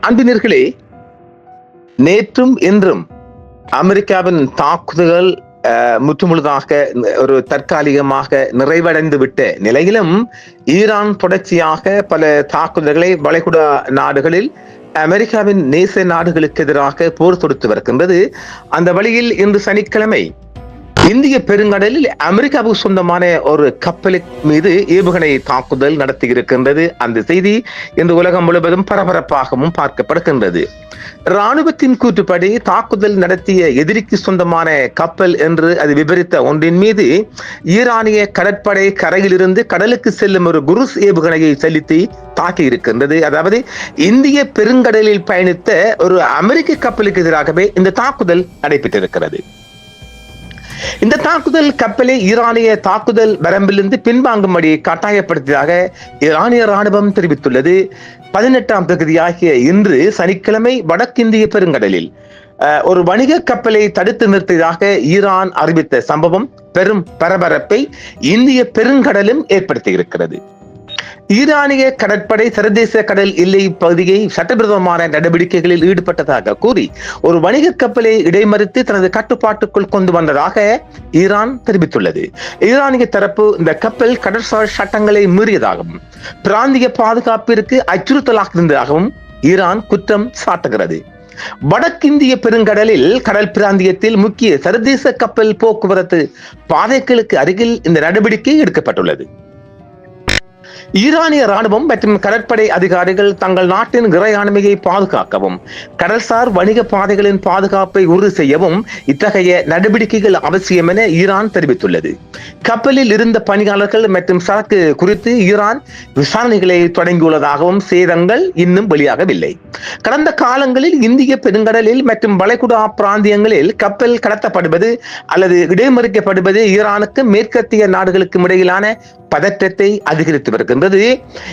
அன்பினர்களே, நேற்றும் இன்றும் அமெரிக்காவின் தாக்குதல்கள் முற்றுமுழுதாக ஒரு தற்காலிகமாக நிறைவடைந்து விட்ட நிலையிலும் ஈரான் தொடர்ச்சியாக பல தாக்குதல்களை வளைகுடா நாடுகளில் அமெரிக்காவின் நேச நாடுகளுக்கு எதிராக போர் தொடுத்து வருகின்றது. அந்த வழியில் இன்று சனிக்கிழமை இந்திய பெருங்கடலில் அமெரிக்காவுக்கு சொந்தமான ஒரு கப்பலின் மீது ஏவுகணை தாக்குதல் நடத்தி இருக்கின்றது. அந்த செய்தி இன்று உலகம் முழுவதும் பரபரப்பாகவும் பார்க்கப்படுகின்றது. இராணுவத்தின் கூற்றுப்படி தாக்குதல் நடத்திய எதிரிக்கு சொந்தமான கப்பல் என்று அது விவரித்த ஒன்றின் மீது ஈரானிய கடற்படை கரையிலிருந்து கடலுக்கு செல்லும் ஒரு குருஸ் ஏவுகணையை செலுத்தி தாக்கி இருக்கின்றது. அதாவது இந்திய பெருங்கடலில் பயணித்த ஒரு அமெரிக்க கப்பலுக்கு எதிராகவே இந்த தாக்குதல் நடைபெற்றிருக்கிறது. இந்த தாக்குதல் கப்பலை ஈரானிய தாக்குதல் வரம்பிலிருந்து பின்வாங்கும்படி கட்டாயப்படுத்தியதாக ஈரானிய ராணுவம் தெரிவித்துள்ளது. 18ஆம் தேதியாகிய இன்று சனிக்கிழமை வடக்கிந்திய பெருங்கடலில் ஒரு வணிக கப்பலை தடுத்து நிறுத்தியதாக ஈரான் அறிவித்த சம்பவம் பெரும் பரபரப்பை இந்திய பெருங்கடலும் ஏற்படுத்தி இருக்கிறது. ஈரானிய கடற்படை சர்வதேச கடல் எல்லை பகுதியை சட்டவிரோதமான நடவடிக்கைகளில் ஈடுபட்டதாக கூறி ஒரு வணிக கப்பலை இடைமறித்து தனது கட்டுப்பாட்டுக்குள் கொண்டு வந்ததாக ஈரான் தெரிவித்துள்ளது. ஈரானிய தரப்பு இந்த கப்பல் கடற்சார் சட்டங்களை மீறியதாகவும் பிராந்திய பாதுகாப்பிற்கு அச்சுறுத்தலாக இருந்ததாகவும் ஈரான் குற்றம் சாட்டுகிறது. வடக்கிந்திய பெருங்கடலில் கடல் பிராந்தியத்தில் முக்கிய சர்வதேச கப்பல் போக்குவரத்து பாதைகளுக்கு அருகில் இந்த நடவடிக்கை எடுக்கப்பட்டுள்ளது. ஈரானிய ராணுவம் மற்றும் கடற்படை அதிகாரிகள் தங்கள் நாட்டின் இறையாண்மையை பாதுகாக்கவும் கடல்சார் வணிக பாதைகளின் பாதுகாப்பை உறுதி செய்யவும் இத்தகைய நடவடிக்கைகள் அவசியம் என ஈரான் தெரிவித்துள்ளது. கப்பலில் இருந்த பணியாளர்கள் மற்றும் சரக்கு குறித்து ஈரான் விசாரணைகளை தொடங்கியுள்ளதாகவும் சேதங்கள் இன்னும் வெளியாகவில்லை. கடந்த காலங்களில் இந்திய பெருங்கடலில் மற்றும் வளைகுடா பிராந்தியங்களில் கப்பல் கடத்தப்படுவது அல்லது இடைமறிக்கப்படுவது ஈரானுக்கு மேற்கத்திய நாடுகளுக்கும் இடையிலான பதற்றத்தை அதிகரித்து வருகின்றது.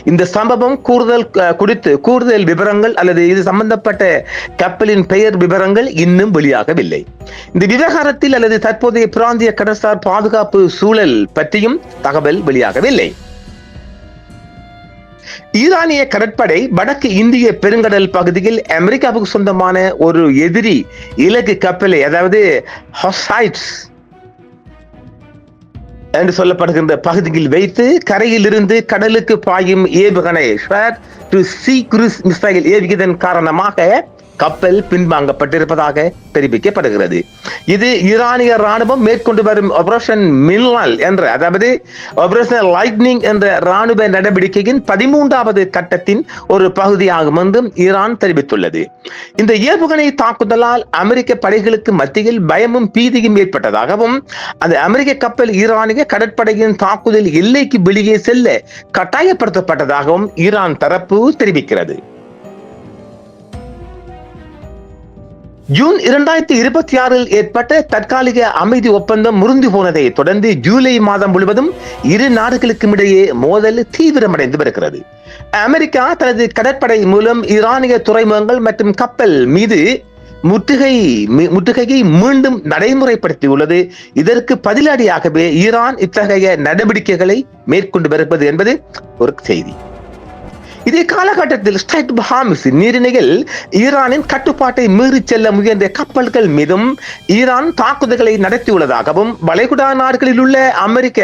இந்த சம்பவம் கூடுதல் விவரங்கள் அல்லது இது சம்பந்தப்பட்ட கப்பலின் பெயர் விவரங்கள் இன்னும் வெளியாகவில்லை. இந்த விவகாரத்தில் அல்லது தற்போதைய பிராந்திய கடற்சார் பாதுகாப்பு சூழல் பற்றியும் தகவல் வெளியாகவில்லை. ஈரானிய கடற்படை வடக்கு இந்திய பெருங்கடல் பகுதியில் அமெரிக்காவுக்கு சொந்தமான ஒரு எதிரி இலக்கு கப்பலை, அதாவது ஹொசைட்ஸ் என்று சொல்லப்படுகின்ற பகுதியில் வைத்து கரையில் இருந்து கடலுக்கு பாயும் ஏவுகணை மிசைல் ஏவியதன் காரணமாக கப்பல் பின்வாங்கப்பட்டிருப்பதாக தெரிவிக்கப்படுகிறது. இது ஈரானிய ராணுவம் மேற்கொண்டு வரும் ஆபரேஷன் மின்னல் என்ற, அதாவது ஆபரேஷன் லைட்னிங் என்ற ராணுவ நடவடிக்கையின் 13வது கட்டத்தின் ஒரு பகுதியாகும் என்றும் ஈரான் தெரிவித்துள்ளது. இந்த ஏவுகணை தாக்குதலால் அமெரிக்க படைகளுக்கு மத்தியில் பயமும் பீதியும் ஏற்பட்டதாகவும் அந்த அமெரிக்க கப்பல் ஈரானிய கடற்படையின் தாக்குதல் எல்லைக்கு வெளியே செல்ல கட்டாயப்படுத்தப்பட்டதாகவும் ஈரான் தரப்பு தெரிவிக்கிறது. ஜூன் 2026 ஏற்பட்ட தற்காலிக அமைதி ஒப்பந்தம் முறிந்து போனதை தொடர்ந்து ஜூலை மாதம் முழுவதும் இரு நாடுகளுக்கும் இடையே மோதல் தீவிரமடைந்து வருகிறது. அமெரிக்கா தனது கடற்படை மூலம் ஈரானிய துறைமுகங்கள் மற்றும் கப்பல் மீது முற்றுகையை மீண்டும் நடைமுறைப்படுத்தியுள்ளது. இதற்கு பதிலடியாகவே ஈரான் இத்தகைய நடவடிக்கைகளை மேற்கொண்டு வருவது என்பது ஒரு செய்தி. இதே காலகட்டத்தில் ஸ்ட்ரைட் ஹார்முஸ் நீரிணையில் ஈரானின் கட்டுப்பாட்டை மீறி செல்ல முயன்ற கப்பல்கள் மீதும் ஈரான் தாக்குதல்களை நடத்தியுள்ளதாகவும் வளைகுடா நாடுகளில் உள்ள அமெரிக்க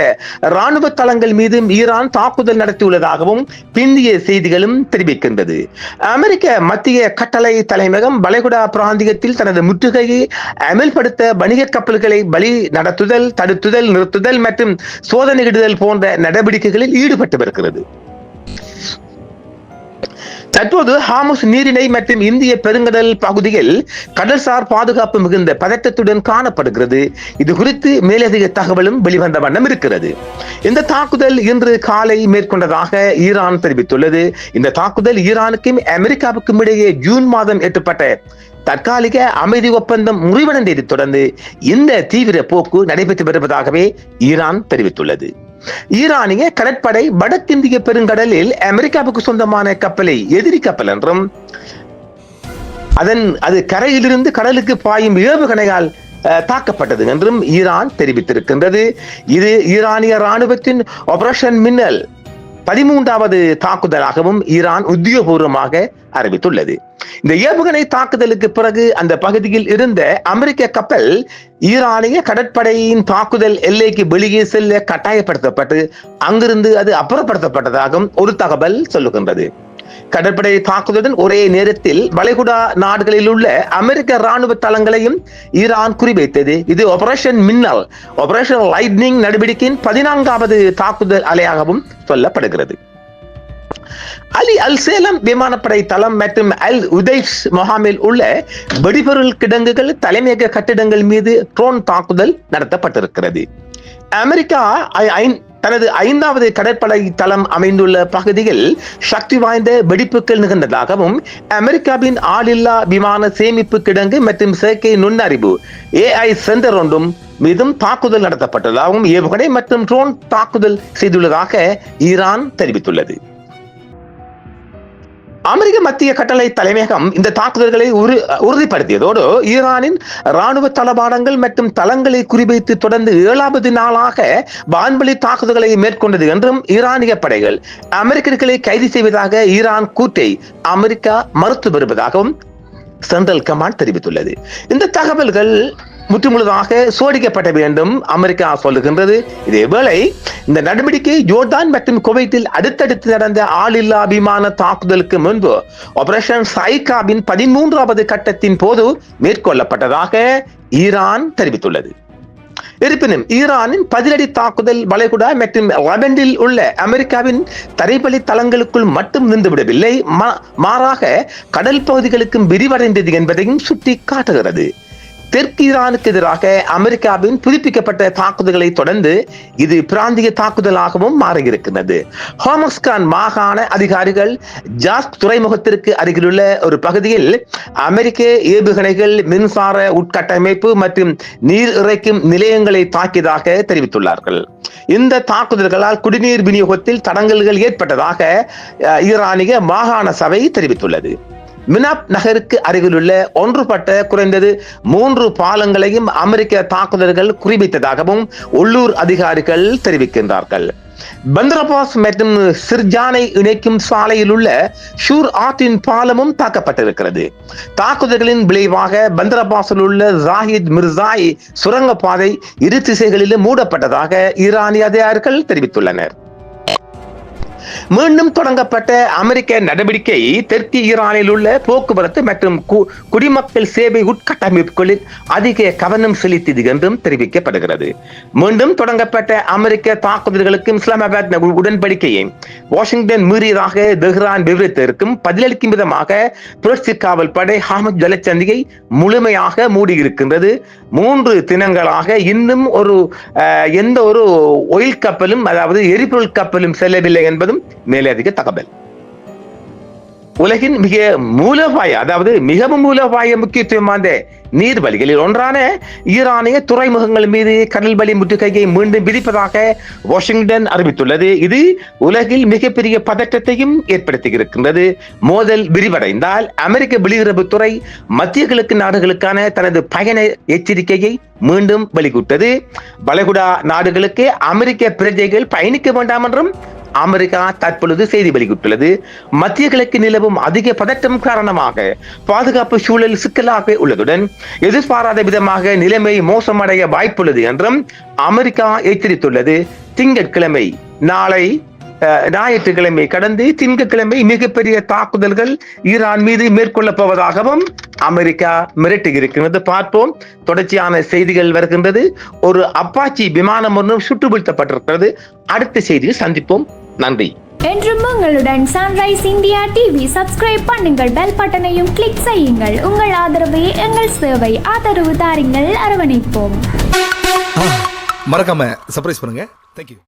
ராணுவ தளங்கள் மீதும் ஈரான் தாக்குதல் நடத்தியுள்ளதாகவும் பிந்திய செய்திகளும் தெரிவிக்கின்றது. அமெரிக்க மத்திய கட்டளை தலைமையகம் வளைகுடா பிராந்தியத்தில் தனது முற்றுகையை அமல்படுத்த வணிக கப்பல்களை வழி நடத்துதல், தடுத்துதல், நிறுத்துதல் மற்றும் சோதனையிடுதல் போன்ற நடவடிக்கைகளில் ஈடுபட்டு வருகிறது. தற்போது ஹார்முஸ் நீரிணை மற்றும் இந்திய பெருங்கடல் பகுதியில் கடல்சார் பாதுகாப்பு மிகுந்த பதற்றத்துடன் காணப்படுகிறது. இது குறித்து மேலதிக தகவலும் வெளிவந்த வண்ணம் இருக்கிறது. இந்த தாக்குதல் இன்று காலை மேற்கொண்டதாக ஈரான் தெரிவித்துள்ளது. இந்த தாக்குதல் ஈரானுக்கும் அமெரிக்காவுக்கும் இடையே ஜூன் மாதம் எட்டப்பட்ட தற்காலிக அமைதி ஒப்பந்தம் முறிவடைந்ததை தொடர்ந்து இந்த தீவிர போக்கு நடைபெற்று வருவதாகவே ஈரான் தெரிவித்துள்ளது. ஈரானிய கடற்படை வடக்கிந்திய பெருங்கடலில் அமெரிக்காவுக்கு சொந்தமான கப்பலை எதிரி கப்பல் என்றும் அது கரையிலிருந்து கடலுக்கு பாயும் ஏவுகணையால் தாக்கப்பட்டது என்றும் ஈரான் தெரிவித்திருக்கின்றது. இது ஈரானிய ராணுவத்தின் ஆபரேஷன் மின்னல் 13வது தாக்குதலாகவும் ஈரான் உத்தியோகபூர்வமாக அறிவித்துள்ளது. இந்த ஏவுகணை தாக்குதலுக்கு பிறகு அந்த பகுதியில் இருந்த அமெரிக்க கப்பல் ஈரானிய கடற்படையின் தாக்குதல் எல்லைக்கு வெளியே செல்ல கட்டாயப்படுத்தப்பட்டு அங்கிருந்து அது அப்புறப்படுத்தப்பட்டதாகவும் ஒரு தகவல் சொல்லுகின்றது. கடற்படை தாக்குதலுடன் ஒரே நேரத்தில் வளைகுடா நாடுகளில் உள்ள அமெரிக்க ராணுவ தளங்களையும் ஈரான் குறிவைத்தது. இது ஆபரேஷன் மின்னல், ஆபரேஷன் லைட்னிங் நடவடிக்கையின் 14வது தாக்குதல் அலையாகவும் சொல்லப்படுகிறது. அலி அல் சேலம் விமானப்படை தளம் மற்றும் அல் உதைஸ் முகாமில் உள்ள வெடிபொருள் கிடங்குகள், தலைமையக கட்டிடங்கள் மீது ட்ரோன் தாக்குதல் நடத்தப்பட்டிருக்கிறது. அமெரிக்கா தனது 5வது கடற்படை தளம் அமைந்துள்ள பகுதியில் சக்தி வாய்ந்த வெடிப்புகள் நிகழ்ந்ததாகவும் அமெரிக்காவின் ஆளில்லா விமான சேமிப்பு கிடங்கு மற்றும் செயற்கை நுண்ணறிவு AI சென்டர் ஒன்றும் மீதும் தாக்குதல் நடத்தப்பட்டதாகவும் ஏவுகணை மற்றும் ட்ரோன் தாக்குதல் செய்துள்ளதாக ஈரான் தெரிவித்துள்ளது. அமெரிக்க மத்திய கட்டளை தலைமையகம் இந்த தாக்குதல்களை உறுதிப்படுத்தியதோடு ஈரானின் ராணுவ தளவாடங்கள் மற்றும் தளங்களை குறிவைத்து தொடர்ந்து 7வது நாளாக வான்வழி தாக்குதல்களை மேற்கொண்டது என்றும் ஈரானிய படைகள் அமெரிக்கர்களை கைது செய்வதாக ஈரான் கூற்றை அமெரிக்கா மறுத்து வருவதாகவும் சென்ட்ரல் கமாண்ட் தெரிவித்துள்ளது. இந்த தகவல்கள் முற்றுமுழுதாக சோடிக்கப்பட வேண்டும் அமெரிக்கா சொல்லுகின்றது. இதேவேளை இந்த நடவடிக்கை ஜோர்தான் மற்றும் குவைத்தில் அடுத்தடுத்து நடந்த ஆளில்லா விமான தாக்குதலுக்கு முன்பு ஆபரேஷன் சைகாவின் 13வது கட்டத்தின் போது மேற்கொள்ளப்பட்டதாக ஈரான் தெரிவித்துள்ளது. இருப்பினும் ஈரானின் பதிலடி தாக்குதல் வளைகுடா மற்றும் லெபனானில் உள்ள அமெரிக்காவின் தரைவழி தளங்களுக்குள் மட்டும் நின்றுவிடவில்லை, மாறாக கடல் பகுதிகளுக்கும் விரிவடைந்தது என்பதையும் சுட்டி காட்டுகிறது. தெற்கு ஈரானுக்கு எதிராக அமெரிக்காவின் புதுப்பிக்கப்பட்ட தாக்குதல்களை தொடர்ந்து இது பிராந்திய தாக்குதலாகவும் மாறியிருக்கிறது. ஹோமஸ்கான் மாகாண அதிகாரிகள் ஜாஸ்க் துறைமுகத்திற்கு அருகிலுள்ள ஒரு பகுதியில் அமெரிக்க ஏவுகணைகள் மின்சார உட்கட்டமைப்பு மற்றும் நீர் இறைக்கும் நிலையங்களை தாக்கியதாக தெரிவித்துள்ளார்கள். இந்த தாக்குதல்களால் குடிநீர் விநியோகத்தில் தடங்கல்கள் ஏற்பட்டதாக ஈரானிய மாகாண சபை தெரிவித்துள்ளது. மினாப் நகருக்கு அருகிலுள்ள ஒன்றுபட்ட குறைந்தது 3 பாலங்களையும் அமெரிக்க தாக்குதல்கள் குறிவைத்ததாகவும் உள்ளூர் அதிகாரிகள் தெரிவிக்கின்றார்கள். பந்தரபாஸ் மற்றும் சிர்ஜானை இணைக்கும் சாலையில் உள்ள ஷூர் ஆற்றின் பாலமும் தாக்கப்பட்டிருக்கிறது. தாக்குதல்களின் விளைவாக பந்தரபாஸில் உள்ள ஜாஹித் மிர்சாய் சுரங்கப்பாதை இரு திசைகளிலும் மூடப்பட்டதாக ஈரானிய அதிகாரிகள் தெரிவித்துள்ளனர். மீண்டும் தொடங்கப்பட்ட அமெரிக்க நடவடிக்கை தெற்கு ஈரானில் உள்ள போக்குவரத்து மற்றும் குடிமக்கள் சேவை உட்கட்டமைப்புகளில் அதிக கவனம் செலுத்தியது என்றும் தெரிவிக்கப்படுகிறது. மீண்டும் தொடங்கப்பட்ட அமெரிக்க தாக்குதல்களுக்கும் இஸ்லாமாபாத் உடன்படிக்கையை வாஷிங்டன் மீறியதாக தெஹ்ரான் விவரித்திருக்கும் பதிலளிக்கும் விதமாக புரட்சி காவல் படை ஹாமத் ஜலச்சந்தியை முழுமையாக மூடியிருக்கின்றது. 3 தினங்களாக இன்னும் எந்த ஒரு ஒயில் கப்பலும், அதாவது எரிபொருள் கப்பலும் செல்லவில்லை என்பதும் மேலதிக தகவல். உலகின் மிகவும் மூலோபாய முக்கியத்துவம் வாய்ந்த நீர்வழிகளில் ஒன்றான ஈரானிய துறைமுகங்கள் மீது கடல் வழி முற்றுகையை மீண்டும் விதிப்பதாக வாஷிங்டன் அறிவித்துள்ளது. இது உலகில் மிகப்பெரிய பதற்றத்தையும் ஏற்படுத்தியிருக்கின்றது. மோதல் விரிவடைந்தால் அமெரிக்க வெளியுறவுத்துறை மத்திய கிழக்கு நாடுகளுக்கான தனது பயண எச்சரிக்கையை மீண்டும் வெளியிட்டது. வளைகுடா நாடுகளுக்கு அமெரிக்க பிரஜைகள் பயணிக்க வேண்டாம் என்றும் அமெரிக்கா தற்பொழுது செய்தி வெளியிட்டுள்ளது. மத்திய கிழக்கு நிலவும் அதிக பதட்டம் காரணமாக பாதுகாப்பு சூழல் சிக்கலாக உள்ளதுடன் எதிர்பாராத விதமாக நிலைமை மோசமடைய வாய்ப்புள்ளது என்றும் அமெரிக்கா எச்சரித்துள்ளது. திங்கட்கிழமை நாளை ஞாயிற்றுக்கிழமை கடந்து திங்கட்கிழமை மிகப்பெரிய தாக்குதல்கள் ஈரான் மீது மேற்கொள்ளப் போவதாகவும் அமெரிக்கா மிரட்டியிருக்கிறது. பார்ப்போம், தொடர்ச்சியான செய்திகள் வருகின்றது. ஒரு அப்பாச்சி விமானம் ஒன்றும் சுட்டு வீழ்த்தப்பட்டிருக்கிறது. அடுத்த செய்தியில் சந்திப்போம். நன்றி. என்றும் உங்களுடன் சன்ரைஸ் இந்தியா டிவி சப்ஸ்கிரைப் பண்ணுங்கள், பெல் பட்டனையும் கிளிக் செய்யுங்கள். உங்கள் ஆதரவே எங்கள் சேவை. ஆதரவு தாருங்கள், அரவணைப்போம். மறக்காம சர்ப்ரைஸ் பண்ணுங்க. தேங்க்யூ.